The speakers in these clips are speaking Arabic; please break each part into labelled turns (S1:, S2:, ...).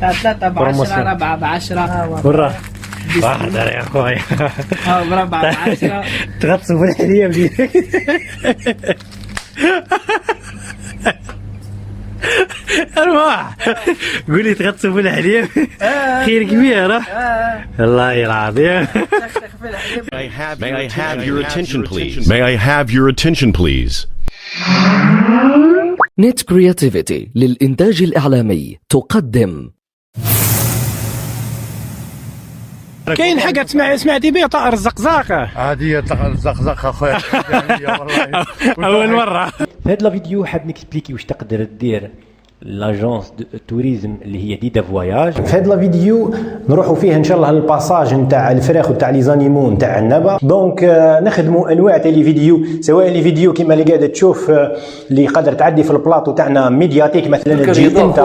S1: 3 ب10 4 ب10
S2: برا واحد يا اخوي
S1: مربع ب10
S2: تغطسوا في الحليب. ارواح قولي تغطسوا في الحليب خير كبير. والله العظيم.
S3: May I have your attention please? May I have your attention please?
S4: نت كرياتيفيتي للإنتاج الإعلامي تقدم.
S2: كاين حاجة سمعتي بيه طائر الزقزاقة؟
S5: عادية طائر الزقزاقة اخويا.
S2: أول مرة.
S6: في هذا الفيديو حاب نكسبليكي واش تقدر دير لاجونس دو توريزم اللي هي ديدا فواياج. في هذا الفيديو نروحوا فيه ان شاء الله للباساج نتاع الفراخ وتاع لي زانيمو نتاع النبا. دونك نخدموا انواع تاع لي فيديو، سواء لي فيديو كيما اللي قاعد تشوف اللي قادر تعدي في البلاطو تاعنا ميدياتيك مثلا تجي انت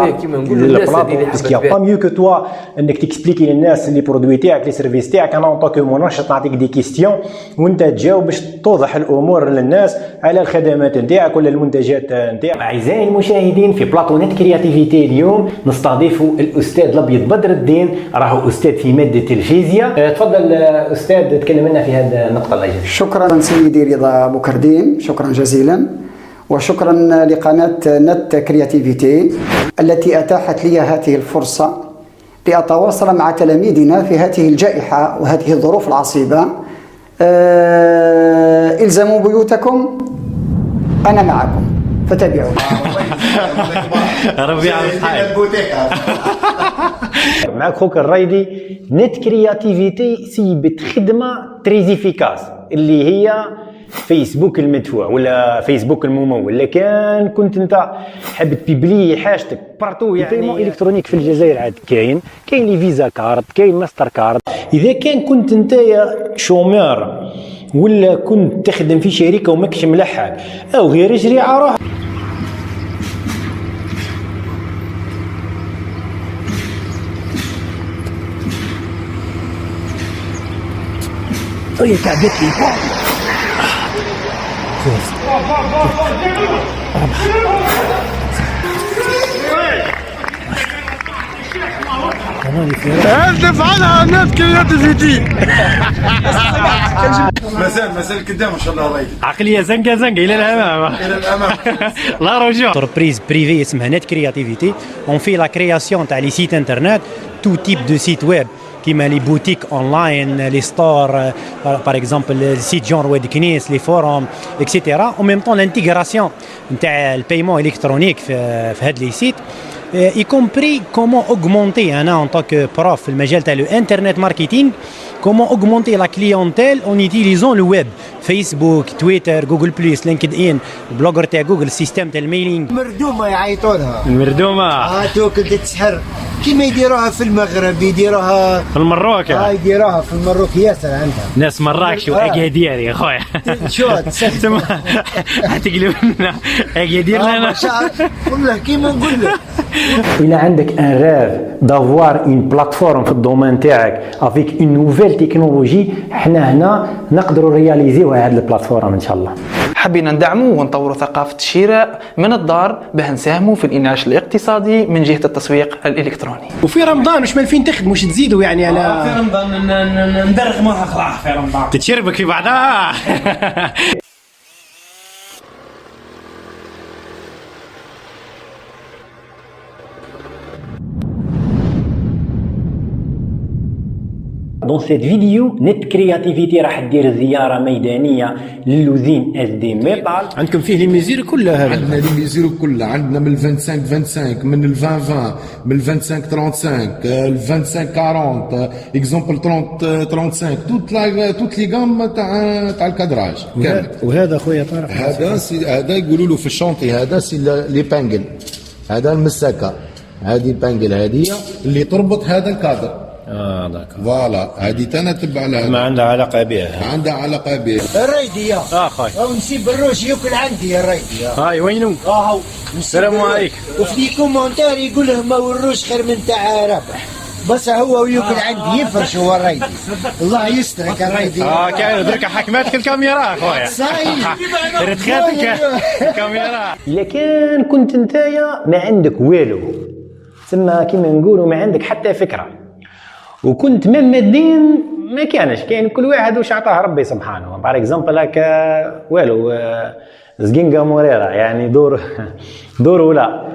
S6: للبلاطو باسكو با ميو كو توا انك تكسبليكي للناس لي برودوي تاعك لي سيرفيس تاعك. انا اون طونك منشط نعطيك دي كيستيون وانت تجاوب باش توضح الامور للناس على الخدمات نتاعك ولا المنتجات نتاعك. اعزائي المشاهدين، في بلاطو نت كرياتيفيتي اليوم نستضيف الاستاذ الابيض بدر الدين، راهو استاذ في ماده الفيزياء. تفضل استاذ تكلم لنا في هذه النقطه الله يجزيك.
S7: شكرا سيدي رضا بوكردين، شكرا جزيلا، وشكرا لقناه نت كرياتيفيتي التي اتاحت لي هذه الفرصه لاتواصل مع تلاميذنا في هذه الجائحه وهذه الظروف العصيبه. الزموا بيوتكم، انا معكم فتابعوني.
S2: ربي يعاون حالك.
S6: معك خوك الرايدي. نت كرياتيفيتي سيبت خدمه تريزيفيكاس اللي هي فيسبوك المدفوع ولا فيسبوك الممول. لكن كنت انت حاب تبيبلي حاجتك بارتو، يعني بايمون الكترونيك في الجزائر عاد كاين لي فيزا كارد، كاين ماستر كارد. اذا كنت انت شومير ولا كنت تخدم في شركه وماكش ملحق او غير اجري على روحك.
S2: هي تعبت لي.
S5: هدف عنها نت كرياتيفيتي. مسال قدام ان شاء الله رايد.
S2: عقلية زنقة إلى الأمام.
S5: الى الامام.
S2: لا رجوع. انتربريز بريفي اسمها نت كرياتيفيتي، اون في لا كرياسيون تاع لي سيت انترنت، تو تيب دو سيت ويب كيما لي بوتيك اونلاين، لي ستور باغ اكزومبل سيت جون رواد كنيس، لي فوروم اكسيتيرا. او ميم طون لانتيغراسيون نتاع البايمون الكترونيك في هاد لي سيت، y compris comment augmenter, en tant que prof في المجال تاع لو انترنت ماركتينغ، comment augmenter la clientèle en utilisant le web، فيسبوك، تويتر، جوجل بلس، لينكد ان، البلوجر تاع جوجل، السيستم تاع الميلينغ.
S8: مردومه يعيطوا لها
S2: المردومه
S8: توك تسحر كيما يديروها في المغرب، يديروها
S2: في المروك،
S8: يديروها في المروك ياسر عندها
S2: ناس مراكش واكادير يا خويا.
S8: شو تسمى
S2: حتقلب لنا اكادير لنا
S8: والله كيما نقول لك.
S6: إلا عندك ان ريف دافوار اون بلاتفورم في الدومين تاعك افيك اون نوفيل تكنولوجي، حنا هنا نقدروا رياليزيو هذه البلاتفورم ان شاء الله.
S9: حبينا ندعموا ونطوروا ثقافة الشراء من الدار باه نساهموا في الإنعاش الاقتصادي من جهة التسويق الإلكتروني.
S2: وفي رمضان واش مالفين تخدموا، واش تزيدوا يعني على
S1: في رمضان ندرغموها خلاص في رمضان
S2: تتشربك في بعضها.
S6: دون سيت فيديو نت كرياتيفيتي راح دير زياره ميدانيه للوزين اس دي ميطال.
S2: عندكم فيه لي ميزير كلها؟
S5: عندنا لي ميزير كلها، عندنا من 25 من 20 من 25 ال 25 اكزومبل 35 توت لي غام تاع الكادراج كامل.
S2: وهذا خويا طارق
S5: هذا يقولوا له في الشونطي، هذا سي لي بانجل، هذا المساكه، هذه البانجل هذه اللي تربط هذا الكادر.
S2: داكور
S5: فوالا هذه تانا تبع لها،
S2: ما عندها علاقه بها.
S5: عندها علاقه بها.
S8: الريدي يا
S2: خويا
S8: او نسيب الروش ياكل عندي يا الريدي.
S2: هاي وينو؟
S8: هاو
S2: السلام عليكم.
S8: وفي لي كومونتير يقول لهم الروش خير من تاع ربح، بس هو وياكل عندي يفرش هو الريدي. الله يسترك الريدي.
S2: كاين درك حكماتك الكاميرا خويا.
S8: صحيح
S2: رتخاتك الكاميرا.
S6: الا كان كنت نتايا ما عندك والو، تسمى كيما نقولوا ما عندك حتى فكره. وكنت من مادين ما كانش كاين، كل واحد واش عطاه ربي سبحانه. بار اكزومبل هكا والو زقينقا موريرا يعني دور ولا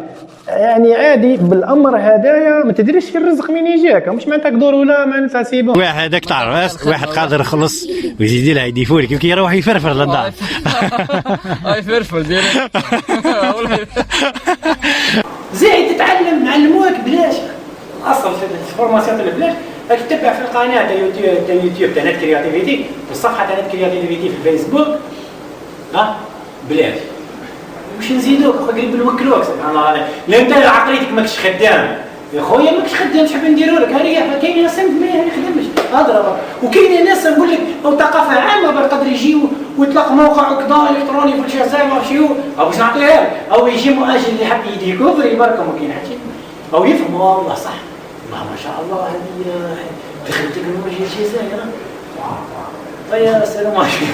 S6: يعني عادي بالامر هدايا ما تدريش الرزق منين يجيك، مش معناتك دور ولا معناتها سيبون.
S2: واحد هذاك تعرف واحد قادر يخلص ويزيد لها يديفولي كيف يروح يفرفر للدار.
S1: يفرفر ديريكت.
S6: زايد تتعلم نعلموك بلاش اصلا في الفورماسيون تاع بلاش. راك تتبع في القناه تاع يوتيوب تاع نت كرياتيفيتي، في الصفحه تاع نت كرياتيفيتي في الفيسبوك بلاش. واش نزيدوك قريب نوكلوك سبحان الله. لا انت عقليتك ماكش خدام يا خويا، ماكش خدام شحال نديروا لك هذه. كاين ناس ما يخدمش اضرب، وكاين ناس نقول لك او ثقافه عامه بالقدر يجيو ويطلق موقع كذا الكتروني في الجزائر ما شيو او باش نعطيها لك، او يجي مؤجل اللي حاب يديكوفر يبارك ما كاين حتى او يفهم والله صح والله ما شاء الله هذه دخل تكنولوجيا الجزائر. طيب السلام عليكم.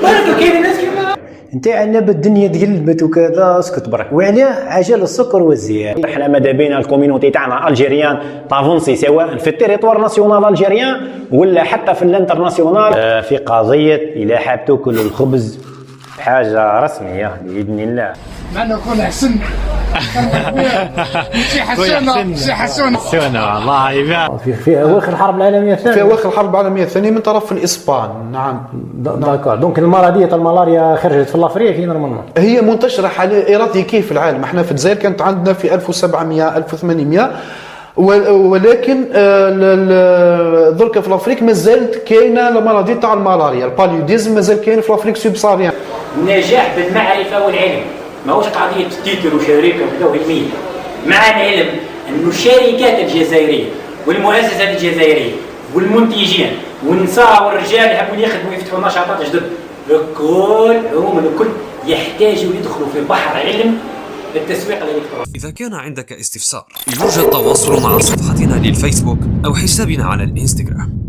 S6: برك كاين ناس كيما انت عندنا بالدنيا تقلبت وكذا اسكت برك. وعليه عجل السكر والزيت. احنا ماذا بين الكوميونيتي تاعنا الجيريان تافونسي سواء في التيريتوار ناسيونال الجيريان ولا حتى في الانترناسيونال في قضيه الى حاب تاكل الخبز حاجه رسميه باذن الله.
S1: معنا خونا حسن. شي حسونه
S2: الله يبارك.
S6: في اواخر الحرب العالميه الثانيه.
S9: في اواخر الحرب العالميه الثانيه من طرف الاسبان. نعم.
S6: داكور. دونك المرضيه الملاريا خرجت في الافريق في نورمالمون.
S9: هي منتشره حاليا ايراديكي في العالم. احنا في الجزائر كانت عندنا في 1700 1800 ولكن درك في الافريق مازالت كاينه المرضيه تاع الملاريا. الباليوديزم مازال كاين في الافريق سوبساريان.
S6: النجاح بالمعرفه والعلم ماهوش قضيه تيتر وشركه وكذا وهي مع العلم انه الشركات الجزائريه والمؤسسات الجزائريه والمنتجين والنساء والرجال اللي يحبون يخدموا ويفتحوا نشاطات جدد الكل عموما الكل يحتاجوا يدخلوا في بحر علم التسويق الالكتروني.
S10: إذا كان عندك استفسار يوجد تواصل مع صفحتنا للفيسبوك أو حسابنا على الإنستغرام.